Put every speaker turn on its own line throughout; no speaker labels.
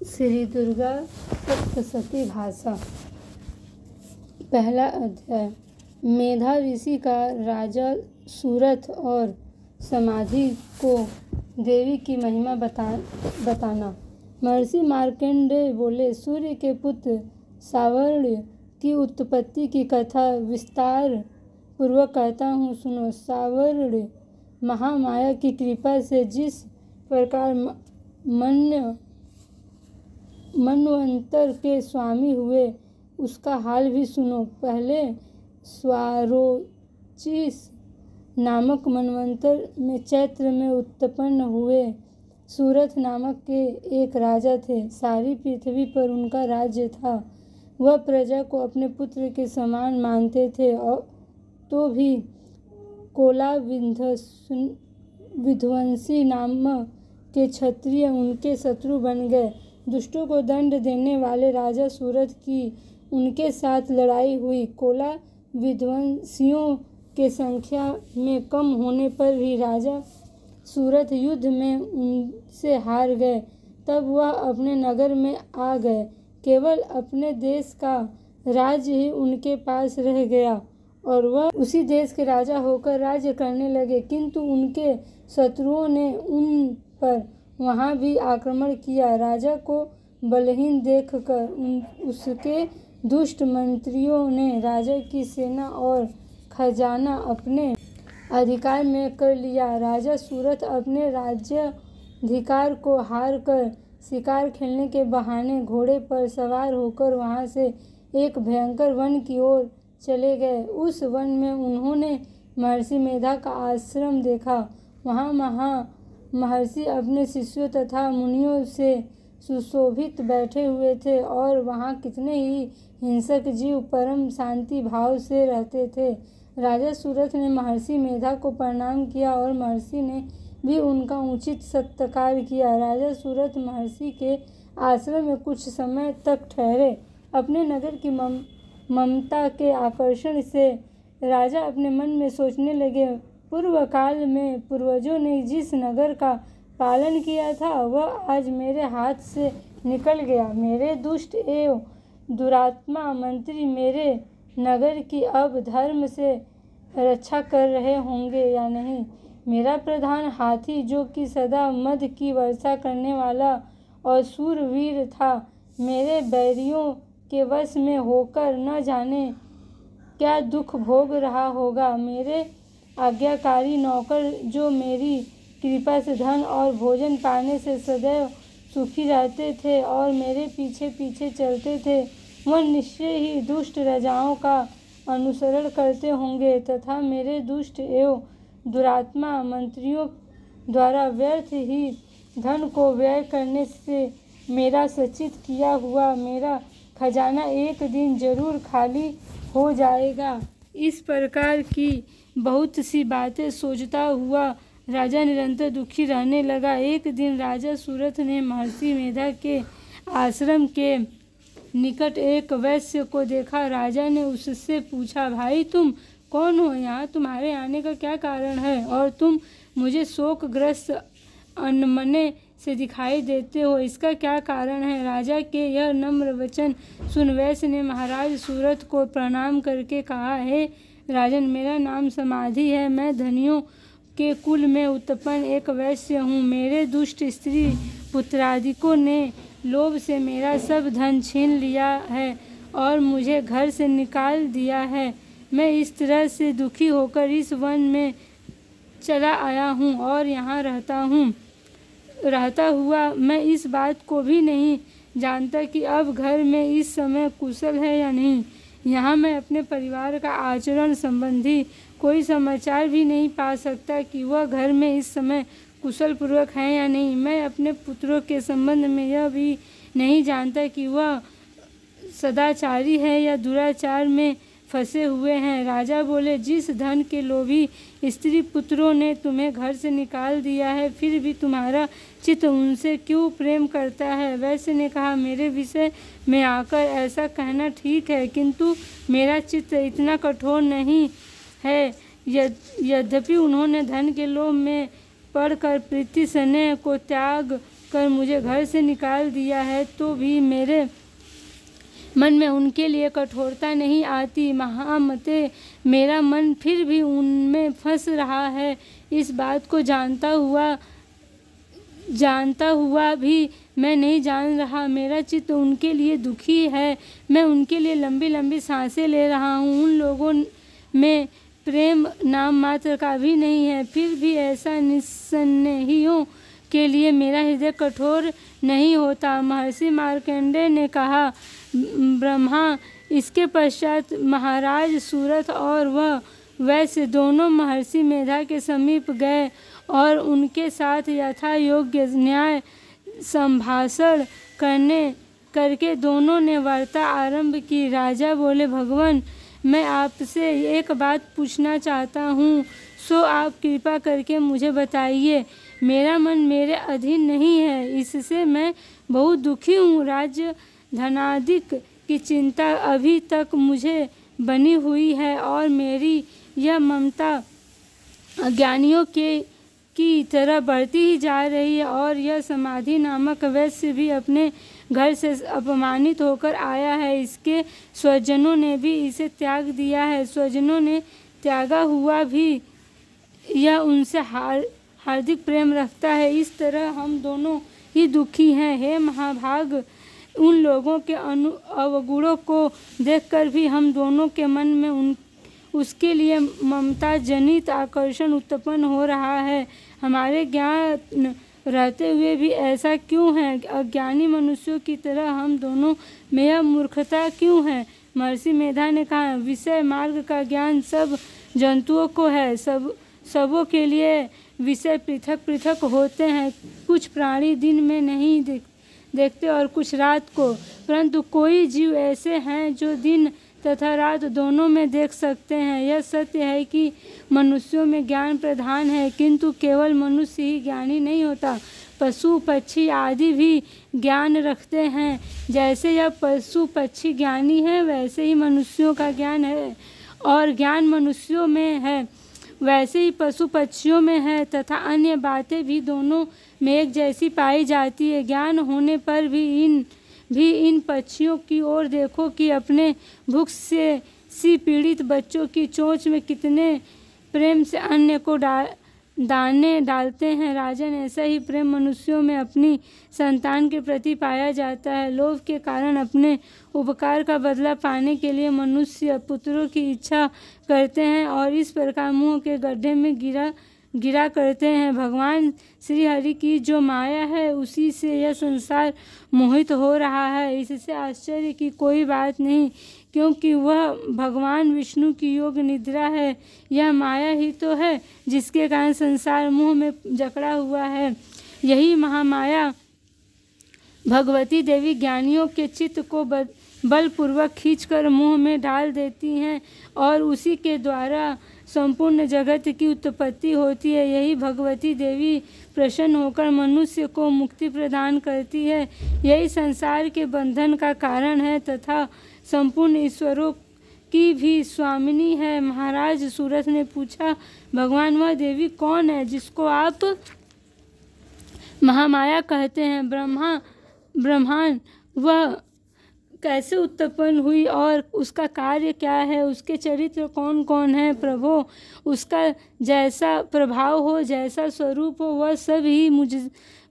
श्री दुर्गा सप्तशती भाषा। पहला अध्याय। मेधा ऋषि का राजा सूरथ और समाधि को देवी की महिमा बताना। महर्षि मार्कंडेय बोले, सूर्य के पुत्र सावर्ण्य की उत्पत्ति की कथा विस्तार पूर्वक कहता हूँ, सुनो। सावर्ण्य महामाया की कृपा से जिस प्रकार मनवंतर के स्वामी हुए, उसका हाल भी सुनो। पहले स्वारोचिष नामक मनवंतर में चैत्र में उत्पन्न हुए सूरथ नामक के एक राजा थे। सारी पृथ्वी पर उनका राज्य था। वह प्रजा को अपने पुत्र के समान मानते थे, और तो भी कोला विध्वंसी नामक के क्षत्रिय उनके शत्रु बन गए। दुष्टों को दंड देने वाले राजा सूरथ की उनके साथ लड़ाई हुई। कोला विध्वंसियों के संख्या में कम होने पर भी राजा सूरथ युद्ध में उनसे हार गए। तब वह अपने नगर में आ गए। केवल अपने देश का राज्य ही उनके पास रह गया और वह उसी देश के राजा होकर राज्य करने लगे। किंतु उनके शत्रुओं ने उन पर वहाँ भी आक्रमण किया। राजा को बलहीन देखकर उसके दुष्ट मंत्रियों ने राजा की सेना और खजाना अपने अधिकार में कर लिया। राजा सूरथ अपने राज्याधिकार को हार कर शिकार खेलने के बहाने घोड़े पर सवार होकर वहाँ से एक भयंकर वन की ओर चले गए। उस वन में उन्होंने महर्षि मेधा का आश्रम देखा। वहाँ महर्षि अपने शिष्यों तथा मुनियों से सुशोभित बैठे हुए थे और वहाँ कितने ही हिंसक जीव परम शांति भाव से रहते थे। राजा सूरथ ने महर्षि मेधा को प्रणाम किया और महर्षि ने भी उनका उचित सत्कार किया। राजा सूरथ महर्षि के आश्रम में कुछ समय तक ठहरे। अपने नगर की ममता के आकर्षण से राजा अपने मन में सोचने लगे, पूर्व काल में पूर्वजों ने जिस नगर का पालन किया था, वह आज मेरे हाथ से निकल गया। मेरे दुष्ट एवं दुरात्मा मंत्री मेरे नगर की अब धर्म से रक्षा कर रहे होंगे या नहीं। मेरा प्रधान हाथी, जो कि सदा मद की वर्षा करने वाला और शूरवीर था, मेरे बैरियों के वश में होकर न जाने क्या दुख भोग रहा होगा। मेरे आज्ञाकारी नौकर, जो मेरी कृपा से धन और भोजन पाने से सदैव सुखी रहते थे और मेरे पीछे पीछे चलते थे, वह निश्चय ही दुष्ट राजाओं का अनुसरण करते होंगे तथा मेरे दुष्ट एवं दुरात्मा मंत्रियों द्वारा व्यर्थ ही धन को व्यय करने से मेरा सचित किया हुआ मेरा खजाना एक दिन जरूर खाली हो जाएगा। इस प्रकार की बहुत सी बातें सोचता हुआ राजा निरंतर दुखी रहने लगा। एक दिन राजा सूरथ ने महर्षि मेधा के आश्रम के निकट एक वैश्य को देखा। राजा ने उससे पूछा, भाई तुम कौन हो? यहाँ तुम्हारे आने का क्या कारण है और तुम मुझे शोकग्रस्त अनमने से दिखाई देते हो, इसका क्या कारण है? राजा के यह नम्र वचन सुन वैश्य ने महाराज सूरथ को प्रणाम करके कहा, हे राजन, मेरा नाम समाधि है। मैं धनियों के कुल में उत्पन्न एक वैश्य हूँ। मेरे दुष्ट स्त्री पुत्रादिकों ने लोभ से मेरा सब धन छीन लिया है और मुझे घर से निकाल दिया है। मैं इस तरह से दुखी होकर इस वन में चला आया हूँ और यहाँ रहता हुआ मैं इस बात को भी नहीं जानता कि अब घर में इस समय कुशल है या नहीं। यहाँ मैं अपने परिवार का आचरण संबंधी कोई समाचार भी नहीं पा सकता कि वह घर में इस समय कुशल पूर्वक है या नहीं। मैं अपने पुत्रों के संबंध में यह भी नहीं जानता कि वह सदाचारी है या दुराचार में फंसे हुए हैं। राजा बोले, जिस धन के लोभी स्त्री पुत्रों ने तुम्हें घर से निकाल दिया है, फिर भी तुम्हारा चित्त उनसे क्यों प्रेम करता है? वैश्य ने कहा, मेरे विषय में आकर ऐसा कहना ठीक है, किंतु मेरा चित्त इतना कठोर नहीं है। यद्यपि उन्होंने धन के लोभ में पड़कर प्रीति स्नेह को त्याग कर मुझे घर से निकाल दिया है तो भी मेरे मन में उनके लिए कठोरता नहीं आती। महामते, मेरा मन फिर भी उनमें फंस रहा है। इस बात को जानता हुआ भी मैं नहीं जान रहा। मेरा चित्त उनके लिए दुखी है। मैं उनके लिए लंबी लंबी सांसें ले रहा हूँ। उन लोगों में प्रेम नाम मात्र का भी नहीं है। फिर भी ऐसा निस्सन्देहियों के लिए मेरा हृदय कठोर नहीं होता। महर्षि मार्कंडेय ने कहा, ब्रह्मा। इसके पश्चात महाराज सूरथ और वह वैश्य दोनों महर्षि मेधा के समीप गए और उनके साथ यथा योग्य न्याय संभाषण करके दोनों ने वार्ता आरंभ की। राजा बोले, भगवान, मैं आपसे एक बात पूछना चाहता हूँ, सो आप कृपा करके मुझे बताइए। मेरा मन मेरे अधीन नहीं है, इससे मैं बहुत दुखी हूँ। राज्य धनादिक की चिंता अभी तक मुझे बनी हुई है और मेरी यह ममता अज्ञानियों की तरह बढ़ती ही जा रही है। और यह समाधि नामक वैश्य भी अपने घर से अपमानित होकर आया है। इसके स्वजनों ने भी इसे त्याग दिया है। स्वजनों ने त्यागा हुआ भी यह उनसे हार्दिक प्रेम रखता है। इस तरह हम दोनों ही दुखी हैं। हे महाभाग, उन लोगों के अवगुणों को देखकर भी हम दोनों के मन में उसके लिए ममता जनित आकर्षण उत्पन्न हो रहा है। हमारे ज्ञान रहते हुए भी ऐसा क्यों है? अज्ञानी मनुष्यों की तरह हम दोनों में यह मूर्खता क्यों है? महर्षि मेधा ने कहा, विषय मार्ग का ज्ञान सब जंतुओं को है। सबों के लिए विषय पृथक पृथक होते हैं। कुछ प्राणी दिन में नहीं देखते और कुछ रात को, परंतु कोई जीव ऐसे हैं जो दिन तथा रात दोनों में देख सकते हैं। यह सत्य है कि मनुष्यों में ज्ञान प्रधान है, किंतु केवल मनुष्य ही ज्ञानी नहीं होता। पशु पक्षी आदि भी ज्ञान रखते हैं। जैसे यह पशु पक्षी ज्ञानी है, वैसे ही मनुष्यों का ज्ञान है, और ज्ञान मनुष्यों में है वैसे ही पशु पक्षियों में है, तथा अन्य बातें भी दोनों में एक जैसी पाई जाती है। ज्ञान होने पर भी इन पक्षियों की ओर देखो कि अपने भूख से पीड़ित बच्चों की चोंच में कितने प्रेम से अन्न को दाने डालते हैं। राजन, ऐसा ही प्रेम मनुष्यों में अपनी संतान के प्रति पाया जाता है। लोभ के कारण अपने उपकार का बदला पाने के लिए मनुष्य पुत्रों की इच्छा करते हैं और इस प्रकार मुंह के गड्ढे में गिरा करते हैं। भगवान श्री हरि की जो माया है, उसी से यह संसार मोहित हो रहा है। इससे आश्चर्य की कोई बात नहीं, क्योंकि वह भगवान विष्णु की योग निद्रा है। यह माया ही तो है जिसके कारण संसार मोह में जकड़ा हुआ है। यही महामाया भगवती देवी ज्ञानियों के चित्त को बलपूर्वक खींचकर मोह में डाल देती हैं और उसी के द्वारा संपूर्ण जगत की उत्पत्ति होती है। यही भगवती देवी प्रसन्न होकर मनुष्य को मुक्ति प्रदान करती है। यही संसार के बंधन का कारण है तथा संपूर्ण ईश्वरों की भी स्वामिनी है। महाराज सूरथ ने पूछा, भगवान, वह देवी कौन है जिसको आप महामाया कहते हैं? ब्रह्मांड वह कैसे उत्पन्न हुई और उसका कार्य क्या है? उसके चरित्र कौन कौन है? प्रभो, उसका जैसा प्रभाव हो, जैसा स्वरूप हो, वह सब ही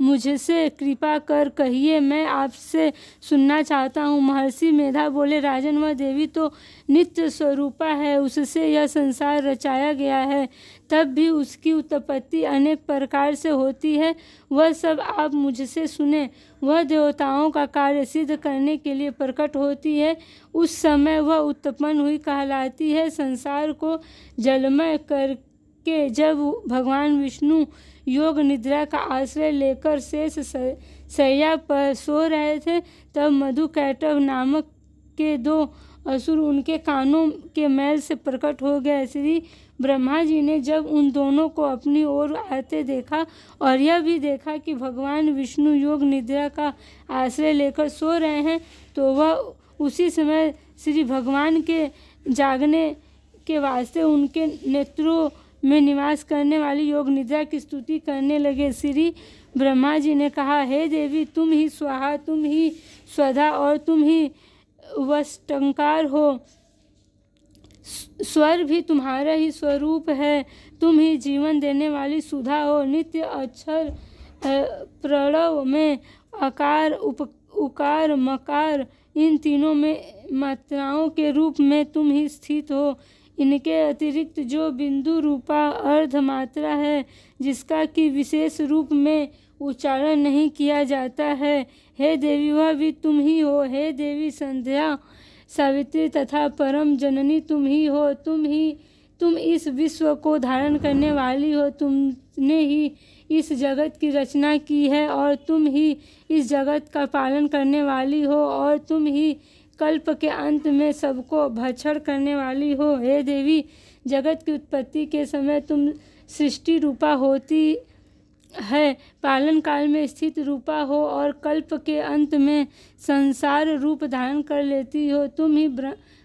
मुझसे कृपा कर कहिए, मैं आपसे सुनना चाहता हूँ। महर्षि मेधा बोले, राजन, वह देवी तो नित्य स्वरूपा है, उससे यह संसार रचाया गया है, तब भी उसकी उत्पत्ति अनेक प्रकार से होती है। वह सब आप मुझसे सुने। वह देवताओं का कार्य सिद्ध करने के लिए प्रकट होती है। उस समय वह उत्पन्न हुई कहलाती है। संसार को जलमय करके जब भगवान विष्णु योग निद्रा का आश्रय लेकर शेष शैया पर सो रहे थे, तब मधुकैटभ नामक के दो असुर उनके कानों के मैल से प्रकट हो गए। श्री ब्रह्मा जी ने जब उन दोनों को अपनी ओर आते देखा और यह भी देखा कि भगवान विष्णु योग निद्रा का आश्रय लेकर सो रहे हैं, तो वह उसी समय श्री भगवान के जागने के वास्ते उनके नेत्रों में निवास करने वाली योग निद्रा की स्तुति करने लगे। श्री ब्रह्मा जी ने कहा, हे देवी, तुम ही स्वाहा, तुम ही स्वधा और तुम ही वष्टंकार हो। स्वर भी तुम्हारा ही स्वरूप है। तुम ही जीवन देने वाली सुधा हो। नित्य अक्षर प्रणव में अकार, उकार, मकार, इन तीनों में मात्राओं के रूप में तुम ही स्थित हो। इनके अतिरिक्त जो बिंदु रूपा अर्ध मात्रा है, जिसका कि विशेष रूप में उच्चारण नहीं किया जाता है, हे देवी, वह भी तुम ही हो। हे देवी संध्या, सावित्री तथा परम जननी तुम ही हो। तुम इस विश्व को धारण करने वाली हो। तुमने ही इस जगत की रचना की है और तुम ही इस जगत का पालन करने वाली हो और तुम ही कल्प के अंत में सबको भक्षण करने वाली हो। हे देवी, जगत की उत्पत्ति के समय तुम सृष्टि रूपा होती है, पालन काल में स्थित रूपा हो और कल्प के अंत में संसार रूप धारण कर लेती हो। तुम ही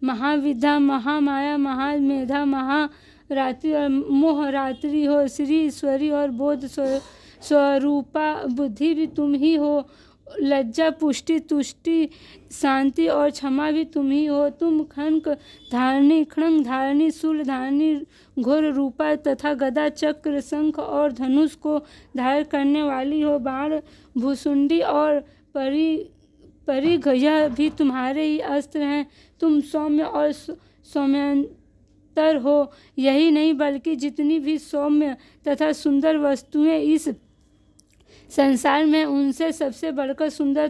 महाविद्या, महामाया, महामेधा, महारात्रि और मोहरात्रि हो। श्री ईश्वरी और बोध स्वरूपा बुद्धि भी तुम ही हो। लज्जा, पुष्टि, तुष्टि, शांति और क्षमा भी तुम ही हो। तुम खंग धारणी, शूल धारणी, घोर रूपा तथा गदा, चक्र, शंख और धनुष को धारण करने वाली हो। बाण, भूसुंडी और परिघ, यह भी तुम्हारे ही अस्त्र हैं। तुम सौम्य और सौम्यंतर हो। यही नहीं बल्कि जितनी भी सौम्य तथा सुंदर वस्तुएं इस संसार में, उनसे सबसे बढ़कर सुंदर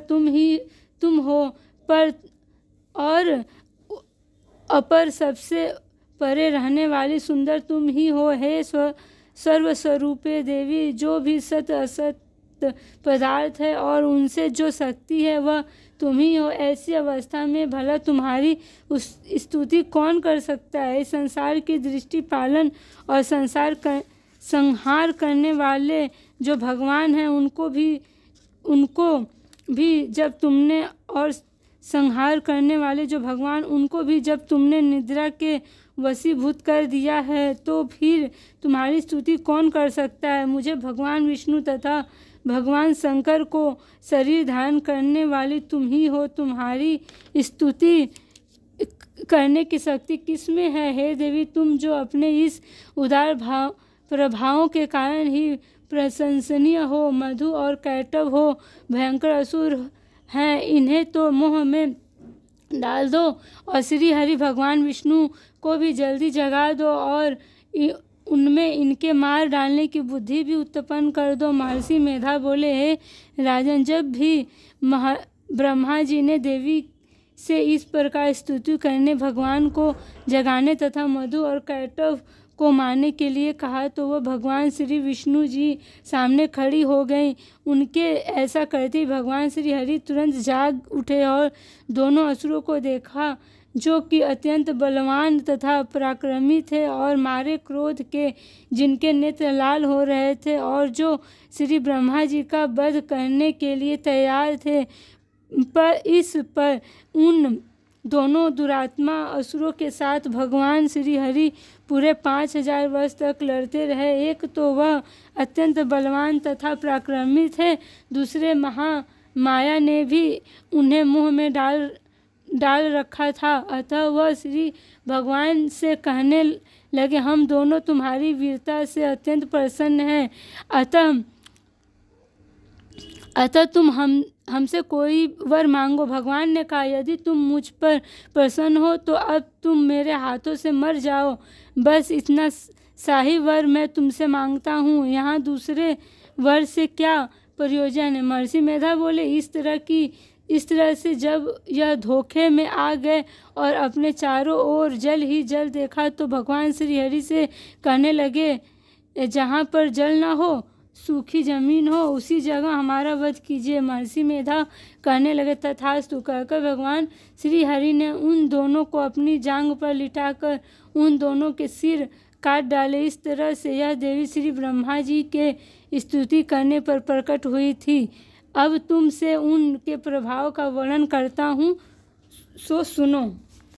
तुम हो। पर और अपर सबसे परे रहने वाली सुंदर तुम ही हो। हे सर्वस्वरूपे देवी, जो भी सत असत पदार्थ है और उनसे जो शक्ति है, वह तुम ही हो। ऐसी अवस्था में भला तुम्हारी स्तुति कौन कर सकता है। इस संसार की दृष्टि पालन और संहार करने वाले जो भगवान हैं, उनको भी जब तुमने और संहार करने वाले जो भगवान, उनको भी जब तुमने निद्रा के वशीभूत कर दिया है, तो फिर तुम्हारी स्तुति कौन कर सकता है। मुझे भगवान विष्णु तथा भगवान शंकर को शरीर धारण करने वाली तुम ही हो। तुम्हारी स्तुति करने की शक्ति किसमें है। हे देवी, तुम जो अपने इस उदार प्रभावों के कारण ही प्रशंसनीय हो। मधु और कैटव हो भयंकर असुर हैं, इन्हें तो मोह में डाल दो और श्री हरि भगवान विष्णु को भी जल्दी जगा दो और उनमें इनके मार डालने की बुद्धि भी उत्पन्न कर दो। महर्षि मेधा बोले, हे राजन, जब भी ब्रह्मा जी ने देवी से इस प्रकार स्तुति करने, भगवान को जगाने तथा मधु और कैटव को मारने के लिए कहा, तो वह भगवान श्री विष्णु जी सामने खड़ी हो गई। उनके ऐसा करते ही भगवान श्री हरि तुरंत जाग उठे और दोनों असुरों को देखा, जो कि अत्यंत बलवान तथा पराक्रमी थे और मारे क्रोध के, जिनके नेत्र लाल हो रहे थे और जो श्री ब्रह्मा जी का वध करने के लिए तैयार थे। पर उन दोनों दुरात्मा असुरों के साथ भगवान श्री हरि पूरे 5000 वर्ष तक लड़ते रहे। एक तो वह अत्यंत बलवान तथा पराक्रमी थे, दूसरे महामाया ने भी उन्हें मुंह में डाल रखा था। अतः वह श्री भगवान से कहने लगे, हम दोनों तुम्हारी वीरता से अत्यंत प्रसन्न हैं। अतः तुम हमसे कोई वर मांगो। भगवान ने कहा, यदि तुम मुझ पर प्रसन्न हो तो अब तुम मेरे हाथों से मर जाओ। बस इतना शाही वर मैं तुमसे मांगता हूँ, यहाँ दूसरे वर से क्या प्रयोजन है। महर्षि मेधा बोले, इस तरह से जब यह धोखे में आ गए और अपने चारों ओर जल ही जल देखा, तो भगवान श्री हरि से कहने लगे, जहाँ पर जल ना हो, सूखी जमीन हो, उसी जगह हमारा वध कीजिए। महर्षि मेधा कहने लगे, तथास्तु कहकर भगवान श्री हरि ने उन दोनों को अपनी जांघ पर लिटाकर उन दोनों के सिर काट डाले। इस तरह से यह देवी श्री ब्रह्मा जी के स्तुति करने पर प्रकट हुई थी। अब तुमसे उनके प्रभाव का वर्णन करता हूँ, सो सुनो।